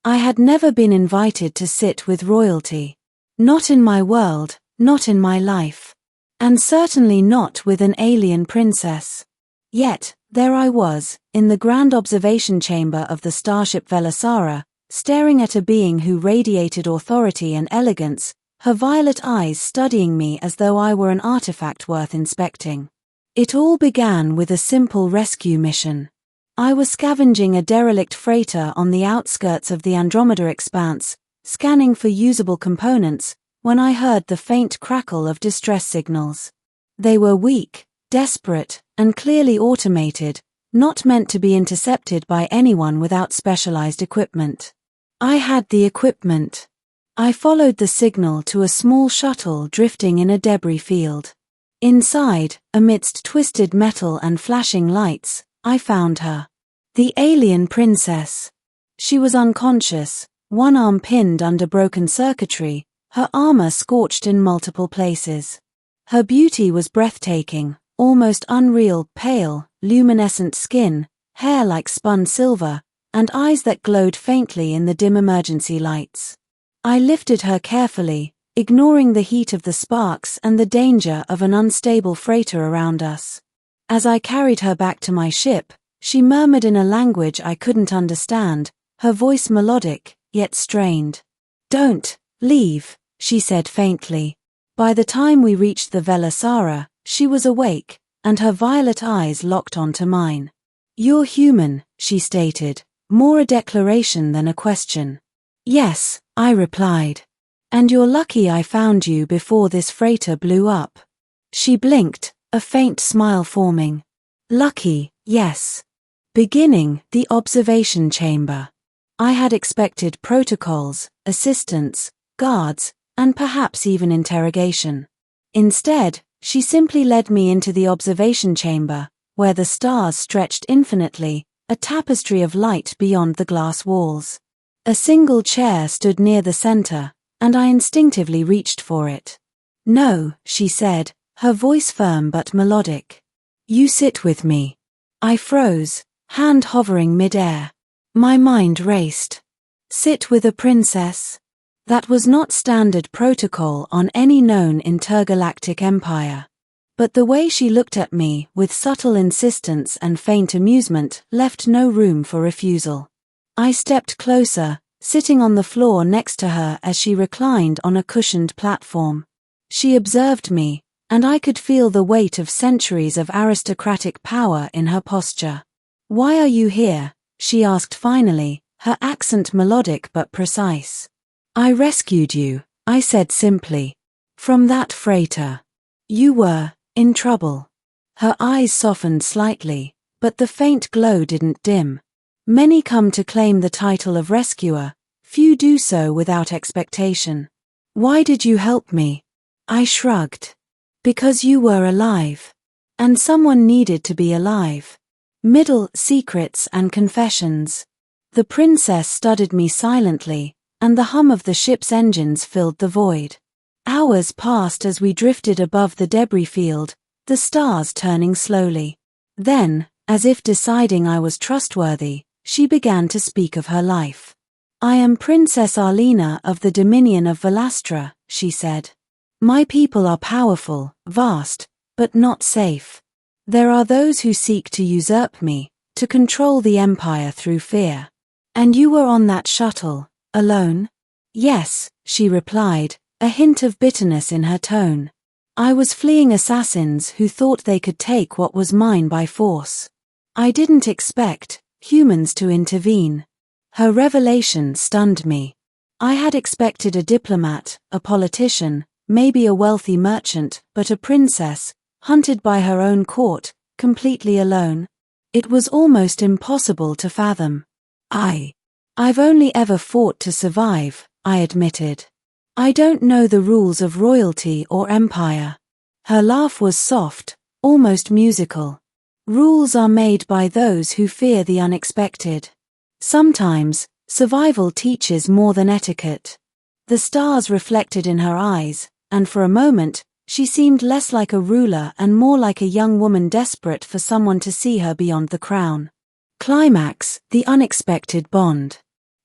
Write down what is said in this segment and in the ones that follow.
I had never been invited to sit with royalty. Not in my world, not in my life. And certainly not with an alien princess. Yet, there I was, in the grand observation chamber of the starship Velasara, staring at a being who radiated authority and elegance, her violet eyes studying me as though I were an artifact worth inspecting. It all began with a simple rescue mission. I was scavenging a derelict freighter on the outskirts of the Andromeda expanse, scanning for usable components, when I heard the faint crackle of distress signals. They were weak, desperate, and clearly automated, not meant to be intercepted by anyone without specialized equipment. I had the equipment. I followed the signal to a small shuttle drifting in a debris field. Inside, amidst twisted metal and flashing lights, I found her. The alien princess. She was unconscious, one arm pinned under broken circuitry, her armor scorched in multiple places. Her beauty was breathtaking, almost unreal, pale, luminescent skin, hair like spun silver, and eyes that glowed faintly in the dim emergency lights. I lifted her carefully, ignoring the heat of the sparks and the danger of an unstable freighter around us. As I carried her back to my ship, she murmured in a language I couldn't understand, her voice melodic, yet strained. "Don't leave," she said faintly. By the time we reached the Velasara, she was awake, and her violet eyes locked onto mine. "You're human," she stated, more a declaration than a question. "Yes," I replied. "And you're lucky I found you before this freighter blew up." She blinked, a faint smile forming. "Lucky, yes." Beginning the observation chamber. I had expected protocols, assistants, guards, and perhaps even interrogation. Instead, she simply led me into the observation chamber, where the stars stretched infinitely, a tapestry of light beyond the glass walls. A single chair stood near the center, and I instinctively reached for it. "No," she said, her voice firm but melodic. "You sit with me." I froze, hand hovering mid-air. My mind raced. Sit with a princess? That was not standard protocol on any known intergalactic empire. But the way she looked at me, with subtle insistence and faint amusement, left no room for refusal. I stepped closer, sitting on the floor next to her as she reclined on a cushioned platform. She observed me, and I could feel the weight of centuries of aristocratic power in her posture. "Why are you here?" she asked finally, her accent melodic but precise. "I rescued you," I said simply. "From that freighter. You were in trouble." Her eyes softened slightly, but the faint glow didn't dim. Many come to claim the title of rescuer, few do so without expectation. "Why did you help me?" I shrugged. "Because you were alive. And someone needed to be alive. Middle secrets and confessions." The princess studied me silently, and the hum of the ship's engines filled the void. Hours passed as we drifted above the debris field, the stars turning slowly. Then, as if deciding I was trustworthy, she began to speak of her life. "I am Princess Arlena of the Dominion of Velastra," she said. "My people are powerful, vast, but not safe. There are those who seek to usurp me, to control the empire through fear. And you were on that shuttle, alone?" "Yes," she replied, a hint of bitterness in her tone. "I was fleeing assassins who thought they could take what was mine by force. I didn't expect humans to intervene." Her revelation stunned me. I had expected a diplomat, a politician, maybe a wealthy merchant, but a princess, hunted by her own court, completely alone. It was almost impossible to fathom. I've only ever fought to survive," I admitted. "I don't know the rules of royalty or empire." Her laugh was soft, almost musical. "Rules are made by those who fear the unexpected. Sometimes, survival teaches more than etiquette." The stars reflected in her eyes, and for a moment, she seemed less like a ruler and more like a young woman desperate for someone to see her beyond the crown. Climax, the unexpected bond.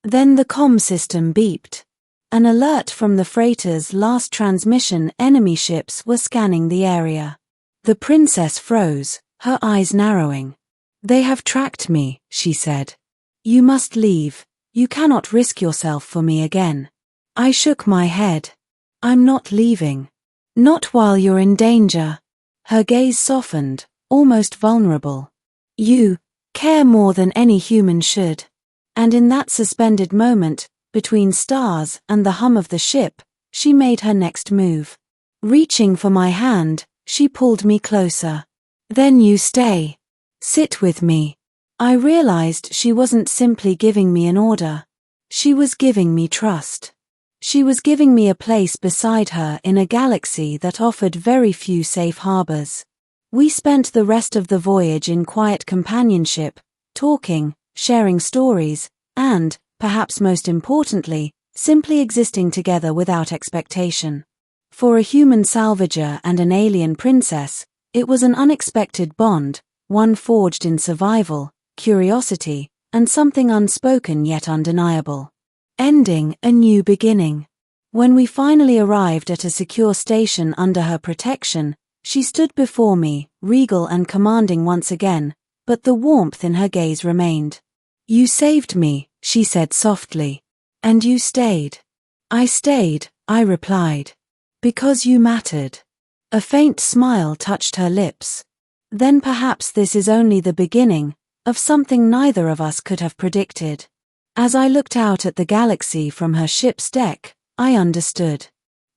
Then the comm system beeped. An alert from the freighter's last transmission: enemy ships were scanning the area. The princess froze, her eyes narrowing. "They have tracked me," she said. "You must leave. You cannot risk yourself for me again." I shook my head. "I'm not leaving. Not while you're in danger." Her gaze softened, almost vulnerable. "You care more than any human should." And in that suspended moment, between stars and the hum of the ship, she made her next move. Reaching for my hand, she pulled me closer. "Then you stay. Sit with me." I realized she wasn't simply giving me an order. She was giving me trust. She was giving me a place beside her in a galaxy that offered very few safe harbors. We spent the rest of the voyage in quiet companionship, talking, sharing stories, and, perhaps most importantly, simply existing together without expectation. For a human salvager and an alien princess, it was an unexpected bond, one forged in survival, curiosity, and something unspoken yet undeniable. Ending a new beginning. When we finally arrived at a secure station under her protection, she stood before me, regal and commanding once again, but the warmth in her gaze remained. "You saved me," she said softly. "And you stayed." "I stayed," I replied. "Because you mattered." A faint smile touched her lips. "Then perhaps this is only the beginning of something neither of us could have predicted." As I looked out at the galaxy from her ship's deck, I understood.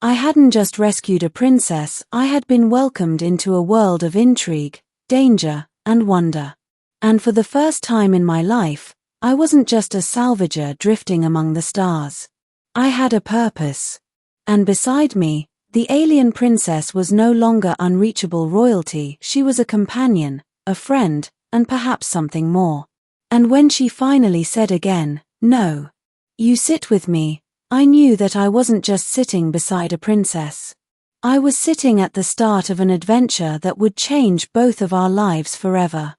I hadn't just rescued a princess, I had been welcomed into a world of intrigue, danger, and wonder. And for the first time in my life, I wasn't just a salvager drifting among the stars. I had a purpose. And beside me, the alien princess was no longer unreachable royalty, she was a companion, a friend, and perhaps something more. And when she finally said again, "No, you sit with me," I knew that I wasn't just sitting beside a princess. I was sitting at the start of an adventure that would change both of our lives forever.